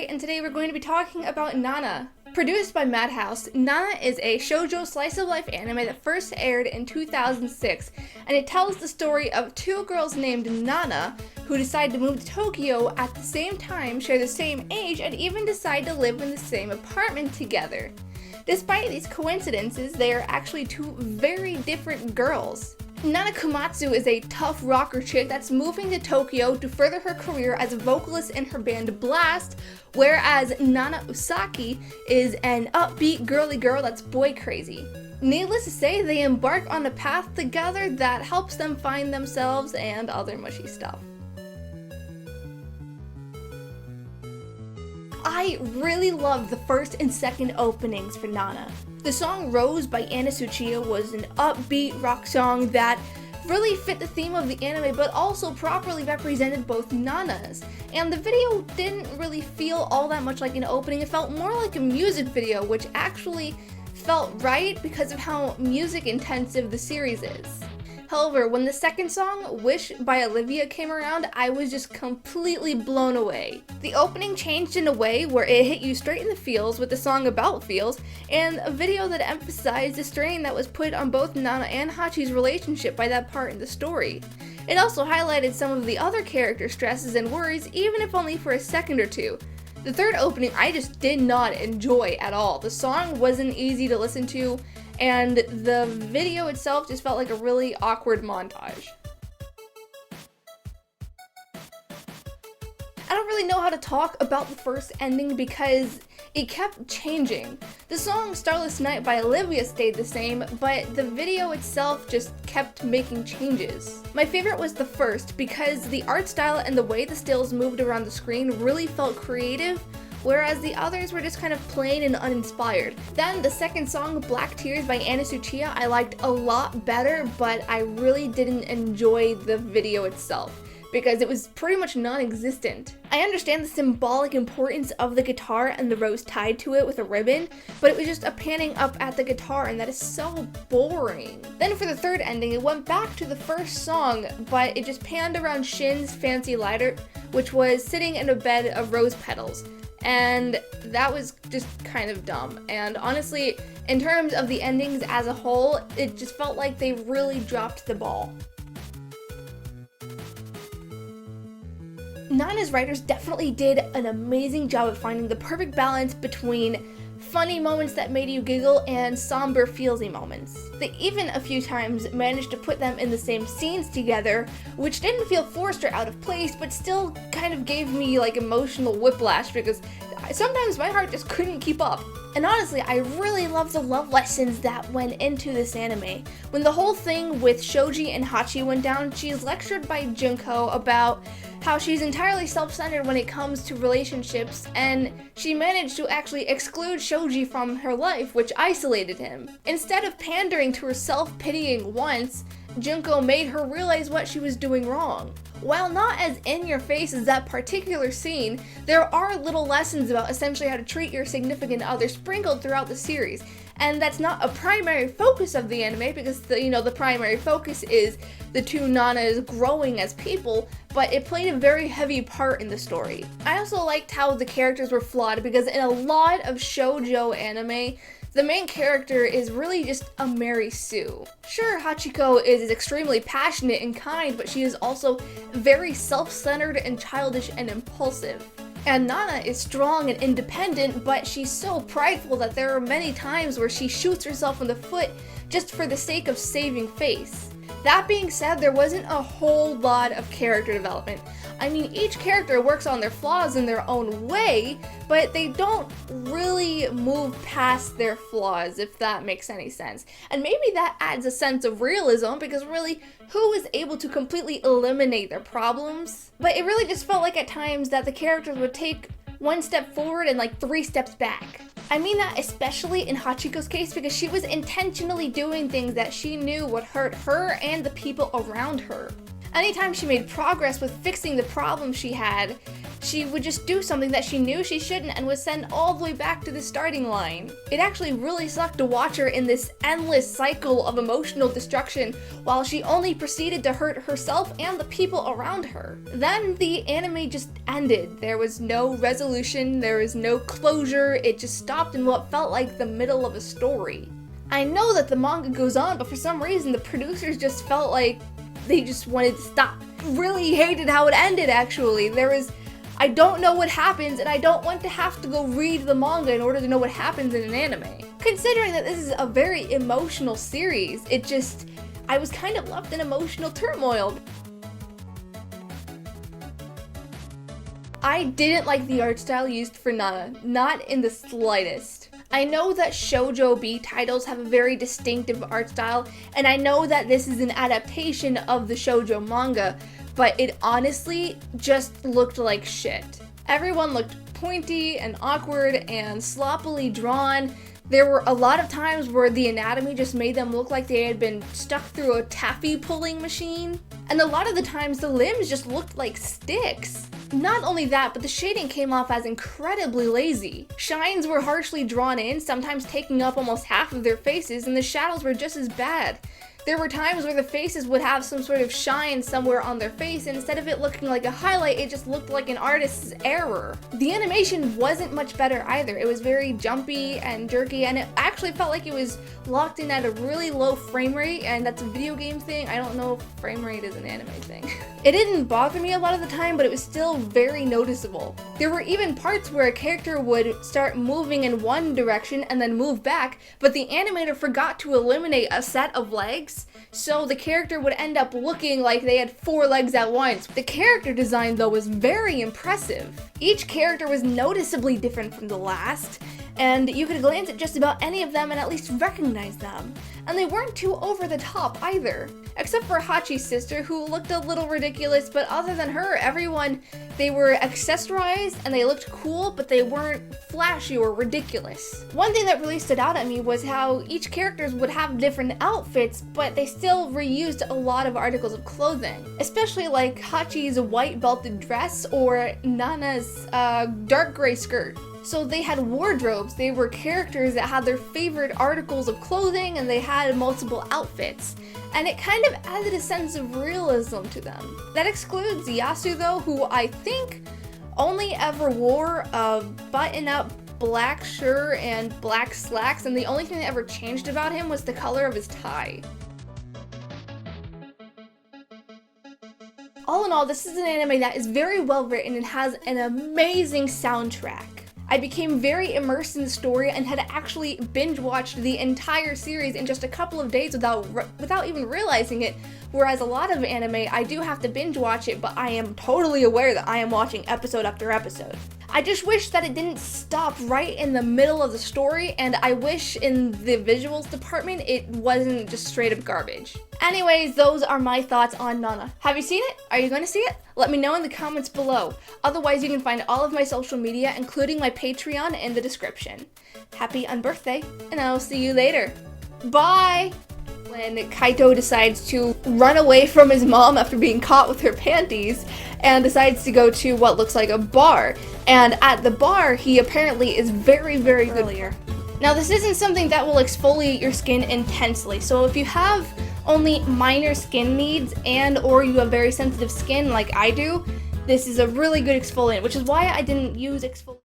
And today we're going to be talking about Nana. Produced by Madhouse, Nana is a shoujo slice-of-life anime that first aired in 2006, and it tells the story of two girls named Nana who decide to move to Tokyo at the same time, share the same age, and even decide to live in the same apartment together. Despite these coincidences, they are actually two very different girls. Nana Komatsu is a tough rocker chick that's moving to Tokyo to further her career as a vocalist in her band Blast, whereas Nana Osaki is an upbeat girly girl that's boy crazy. Needless to say, they embark on a path together that helps them find themselves and other mushy stuff. I really loved the first and second openings for Nana. The song Rose by Anna Tsuchiya was an upbeat rock song that really fit the theme of the anime but also properly represented both Nanas. And the video didn't really feel all that much like an opening, it felt more like a music video, which actually felt right because of how music intensive the series is. However, when the second song, Wish by Olivia, came around, I was just completely blown away. The opening changed in a way where it hit you straight in the feels with the song about feels, and a video that emphasized the strain that was put on both Nana and Hachi's relationship by that part in the story. It also highlighted some of the other character stresses and worries, even if only for a second or two. The third opening I just did not enjoy at all. The song wasn't easy to listen to, and the video itself just felt like a really awkward montage. I don't really know how to talk about the first ending because it kept changing. The song Starless Night by Olivia stayed the same, but the video itself just kept making changes. My favorite was the first because the art style and the way the stills moved around the screen really felt creative, whereas the others were just kind of plain and uninspired. Then the second song, Black Tears by Anna Tsuchiya, I liked a lot better, but I really didn't enjoy the video itself because it was pretty much non-existent. I understand the symbolic importance of the guitar and the rose tied to it with a ribbon, but it was just a panning up at the guitar, and that is so boring. Then for the third ending, it went back to the first song, but it just panned around Shin's fancy lighter, which was sitting in a bed of rose petals. And that was just kind of dumb. And honestly, in terms of the endings as a whole, it just felt like they really dropped the ball. Nana's writers definitely did an amazing job of finding the perfect balance between funny moments that made you giggle and somber feelsy moments. They even a few times managed to put them in the same scenes together, which didn't feel forced or out of place, but still kind of gave me like emotional whiplash because sometimes my heart just couldn't keep up. And honestly, I really love the love lessons that went into this anime. When the whole thing with Shoji and Hachi went down, she's lectured by Junko about how she's entirely self-centered when it comes to relationships, and she managed to actually exclude Shoji from her life, which isolated him. Instead of pandering to her self-pitying wants, Junko made her realize what she was doing wrong. While not as in-your-face as that particular scene, there are little lessons about essentially how to treat your significant other sprinkled throughout the series. And that's not a primary focus of the anime because the primary focus is the two Nanas growing as people, but it played a very heavy part in the story. I also liked how the characters were flawed because in a lot of shoujo anime, the main character is really just a Mary Sue. Sure, Hachiko is extremely passionate and kind, but she is also very self-centered and childish and impulsive. And Nana is strong and independent, but she's so prideful that there are many times where she shoots herself in the foot just for the sake of saving face. That being said, there wasn't a whole lot of character development. I mean, each character works on their flaws in their own way, but they don't really move past their flaws, if that makes any sense. And maybe that adds a sense of realism, because really, who is able to completely eliminate their problems? But it really just felt like at times that the characters would take one step forward and like 3 steps back. I mean that especially in Hachiko's case because she was intentionally doing things that she knew would hurt her and the people around her. Anytime she made progress with fixing the problem she had, She would just do something that she knew she shouldn't and was sent all the way back to the starting line. It actually really sucked to watch her in this endless cycle of emotional destruction while she only proceeded to hurt herself and the people around her. Then the anime just ended. There was no resolution, there was no closure, it just stopped in what felt like the middle of a story. I know that the manga goes on, but for some reason the producers just felt like they just wanted to stop. Really hated how it ended, actually. I don't know what happens, and I don't want to have to go read the manga in order to know what happens in an anime. Considering that this is a very emotional series, I was kind of left in emotional turmoil. I didn't like the art style used for Nana, not in the slightest. I know that shoujo B titles have a very distinctive art style, and I know that this is an adaptation of the shoujo manga, but it honestly just looked like shit. Everyone looked pointy and awkward and sloppily drawn. There were a lot of times where the anatomy just made them look like they had been stuck through a taffy pulling machine. And a lot of the times the limbs just looked like sticks. Not only that, but the shading came off as incredibly lazy. Shines were harshly drawn in, sometimes taking up almost half of their faces, and the shadows were just as bad. There were times where the faces would have some sort of shine somewhere on their face, and instead of it looking like a highlight, it just looked like an artist's error. The animation wasn't much better either. It was very jumpy and jerky, and it actually felt like it was locked in at a really low frame rate, and that's a video game thing. I don't know if frame rate is an anime thing. It didn't bother me a lot of the time, but it was still very noticeable. There were even parts where a character would start moving in one direction and then move back, but the animator forgot to eliminate a set of legs, so the character would end up looking like they had 4 legs at once. The character design, though, was very impressive. Each character was noticeably different from the last, and you could glance at just about any of them and at least recognize them. And they weren't too over the top either, except for Hachi's sister, who looked a little ridiculous, but other than her, everyone, they were accessorized and they looked cool, but they weren't flashy or ridiculous. One thing that really stood out at me was how each character would have different outfits, but they still reused a lot of articles of clothing, especially like Hachi's white belted dress or Nana's dark gray skirt. So they had wardrobes, they were characters that had their favorite articles of clothing and they had multiple outfits. And it kind of added a sense of realism to them. That excludes Yasu though, who I think only ever wore a button-up black shirt and black slacks, and the only thing that ever changed about him was the color of his tie. All in all, this is an anime that is very well written and has an amazing soundtrack. I became very immersed in the story and had actually binge-watched the entire series in just a couple of days without even realizing it, whereas a lot of anime, I do have to binge-watch it, but I am totally aware that I am watching episode after episode. I just wish that it didn't stop right in the middle of the story, and I wish in the visuals department it wasn't just straight up garbage. Anyways, those are my thoughts on Nana. Have you seen it? Are you going to see it? Let me know in the comments below. Otherwise, you can find all of my social media, including my Patreon, in the description. Happy unbirthday, and I'll see you later. Bye! When Kaito decides to run away from his mom after being caught with her panties and decides to go to what looks like a bar. And at the bar, he apparently is very, very good. Now, this isn't something that will exfoliate your skin intensely, so if you have only minor skin needs and or you have very sensitive skin like I do, this is a really good exfoliant, which is why I didn't use exfoliant.